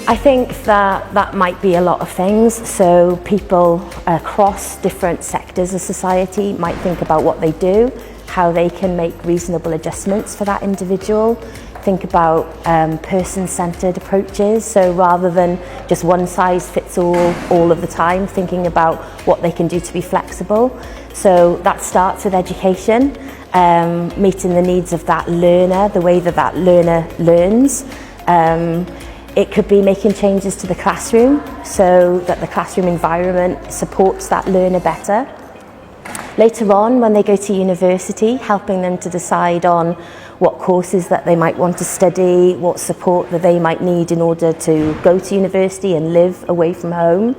I think that might be a lot of things. So people across different sectors of society might think about what they do, how they can make reasonable adjustments for that individual. Think about person-centered approaches. So rather than just one size fits all of the time, thinking about what they can do to be flexible. So that starts with education, meeting the needs of that learner, the way that that learner learns. It could be making changes to the classroom so that the classroom environment supports that learner better. Later on, when they go to university, helping them to decide on what courses that they might want to study, what support that they might need in order to go to university and live away from home.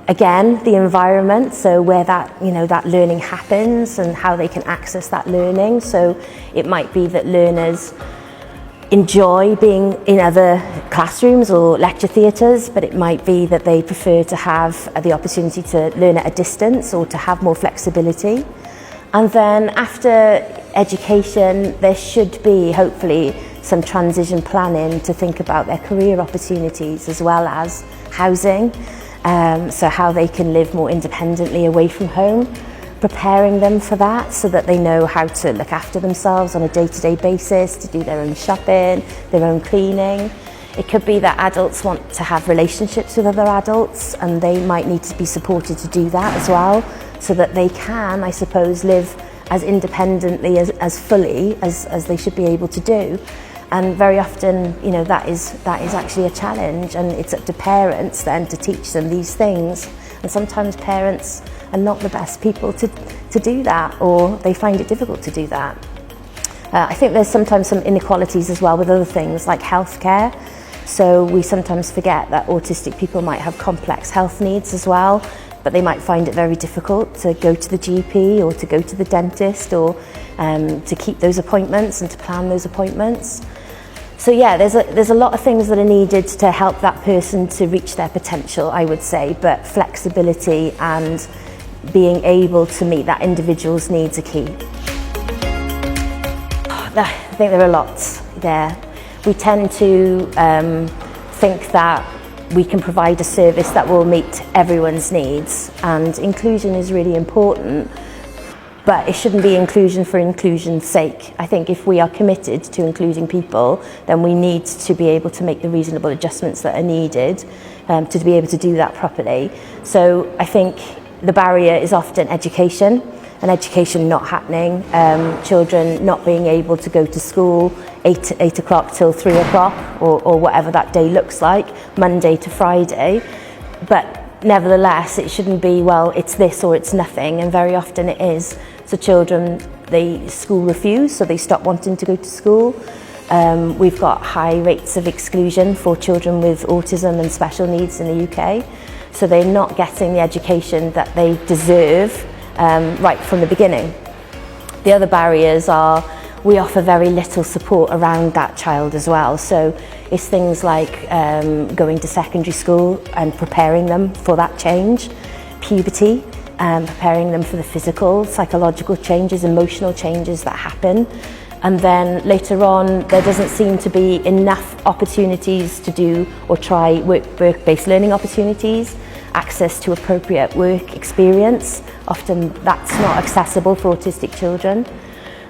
Again, the environment, so where that learning happens and how they can access that learning. So it might be that learners enjoy being in other classrooms or lecture theatres, but it might be that they prefer to have the opportunity to learn at a distance or to have more flexibility. And then after education, there should be hopefully some transition planning to think about their career opportunities as well as housing, so how they can live more independently away from home. Preparing them for that so that they know how to look after themselves on a day-to-day basis, to do their own shopping, their own cleaning. It could be that adults want to have relationships with other adults and they might need to be supported to do that as well, so that they can, I suppose, live as independently, as fully as they should be able to do. And very often, that is actually a challenge, and it's up to parents then to teach them these things. And sometimes parents are not the best people to do that, or they find it difficult to do that. I think there's sometimes some inequalities as well with other things like healthcare. So we sometimes forget that autistic people might have complex health needs as well, but they might find it very difficult to go to the GP or to go to the dentist, or to keep those appointments and to plan those appointments. So yeah, there's a lot of things that are needed to help that person to reach their potential, I would say, but flexibility and being able to meet that individual's needs are key. I think there are lots there. We tend to think that we can provide a service that will meet everyone's needs, and inclusion is really important. But it shouldn't be inclusion for inclusion's sake. I think if we are committed to including people, then we need to be able to make the reasonable adjustments that are needed to be able to do that properly. So I think the barrier is often education, and education not happening, children not being able to go to school 8 o'clock till 3 o'clock, or whatever that day looks like, Monday to Friday. But nevertheless, it shouldn't be, well, it's this or it's nothing, and very often it is. So children, school refuse, so they stop wanting to go to school. We've got high rates of exclusion for children with autism and special needs in the UK. So they're not getting the education that they deserve right from the beginning. The other barriers are we offer very little support around that child as well. So it's things like going to secondary school and preparing them for that change, puberty, preparing them for the physical, psychological changes, emotional changes that happen. And then later on, there doesn't seem to be enough opportunities to do or try work-based learning opportunities, access to appropriate work experience. Often that's not accessible for autistic children.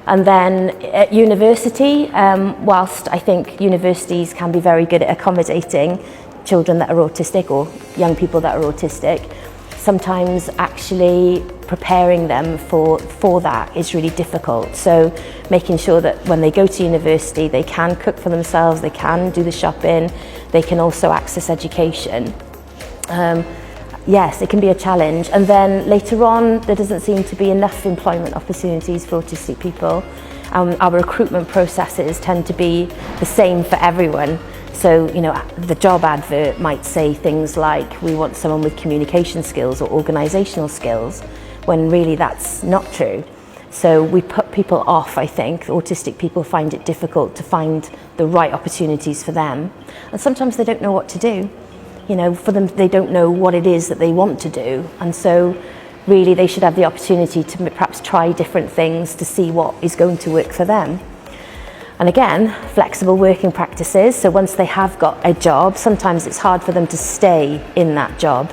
And then at university, whilst I think universities can be very good at accommodating children that are autistic or young people that are autistic, sometimes actually preparing them for that is really difficult. So making sure that when they go to university, they can cook for themselves, they can do the shopping, they can also access education. Yes, it can be a challenge. And then later on, there doesn't seem to be enough employment opportunities for autistic people. Our recruitment processes tend to be the same for everyone. So, the job advert might say things like, we want someone with communication skills or organisational skills, when really that's not true. So we put people off, I think. Autistic people find it difficult to find the right opportunities for them. And sometimes they don't know what to do. For them, they don't know what it is that they want to do. And so really they should have the opportunity to perhaps try different things to see what is going to work for them. And again, flexible working practices. So once they have got a job, sometimes it's hard for them to stay in that job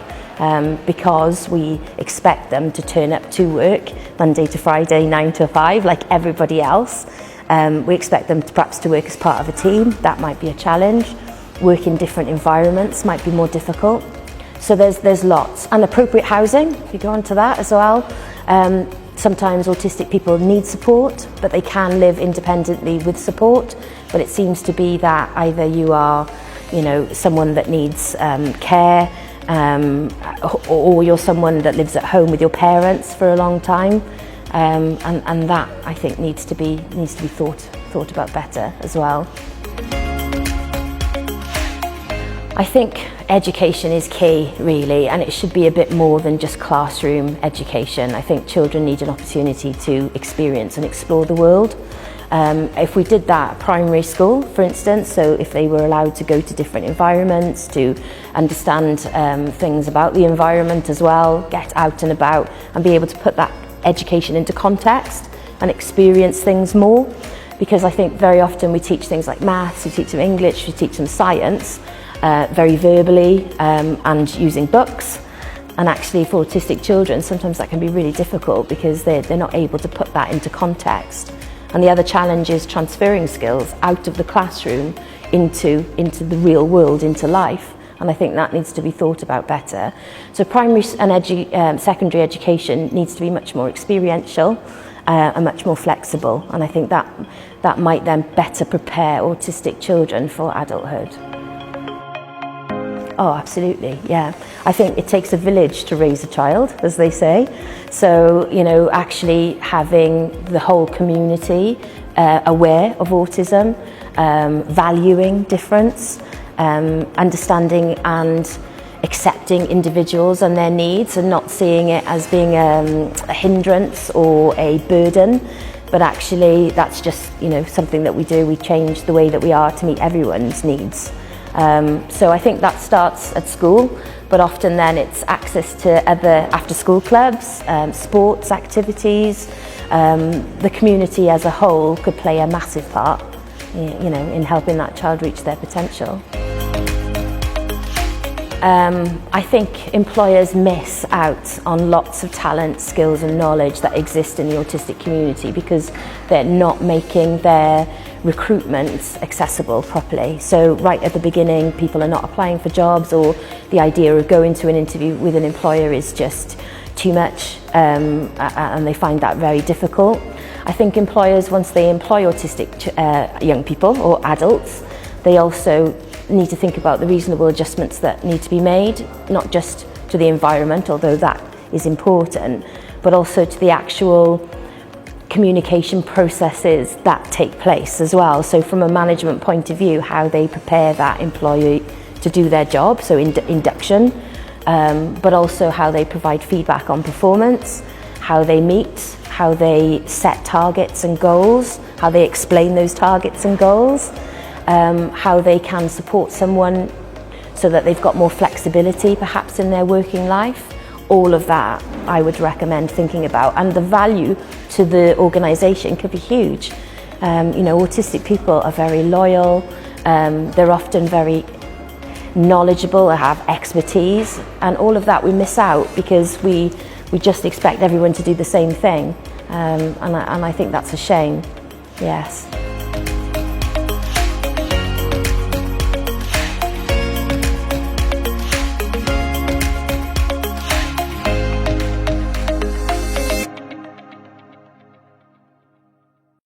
because we expect them to turn up to work Monday to Friday, 9 to 5, like everybody else. We expect them to perhaps to work as part of a team. That might be a challenge. Work in different environments might be more difficult. So there's lots. And appropriate housing, if you go on to that as well. Sometimes autistic people need support, but they can live independently with support. But it seems to be that either you are, someone that needs care, or you're someone that lives at home with your parents for a long time, and that I think needs to be thought about better as well. I think education is key, really, and it should be a bit more than just classroom education. I think children need an opportunity to experience and explore the world. If we did that at primary school, for instance, so if they were allowed to go to different environments, to understand things about the environment as well, get out and about and be able to put that education into context and experience things more. Because I think very often we teach things like maths, we teach them English, we teach them science, very verbally and using books. And actually for autistic children, sometimes that can be really difficult because they're not able to put that into context. And the other challenge is transferring skills out of the classroom into the real world, into life. And I think that needs to be thought about better. So primary and secondary education needs to be much more experiential and much more flexible. And I think that might then better prepare autistic children for adulthood. Oh, absolutely, yeah. I think it takes a village to raise a child, as they say. So, actually having the whole community aware of autism, valuing difference, understanding and accepting individuals and their needs and not seeing it as being a hindrance or a burden, but actually that's just, something that we do. We change the way that we are to meet everyone's needs. So I think that starts at school, but often then it's access to other after-school clubs, sports activities. The community as a whole could play a massive part, in helping that child reach their potential. I think employers miss out on lots of talent, skills and knowledge that exist in the autistic community because they're not making their recruitment accessible properly. So right at the beginning, people are not applying for jobs, or the idea of going to an interview with an employer is just too much, and they find that very difficult. I think employers, once they employ autistic young people or adults, they also need to think about the reasonable adjustments that need to be made, not just to the environment, although that is important, but also to the actual communication processes that take place as well. So from a management point of view, how they prepare that employee to do their job, so induction, but also how they provide feedback on performance, how they meet, how they set targets and goals, how they explain those targets and goals, how they can support someone so that they've got more flexibility perhaps in their working life. All of that I would recommend thinking about, and the value to the organisation could be huge. Autistic people are very loyal, they're often very knowledgeable, they have expertise, and all of that we miss out because we just expect everyone to do the same thing, and I think that's a shame, yes.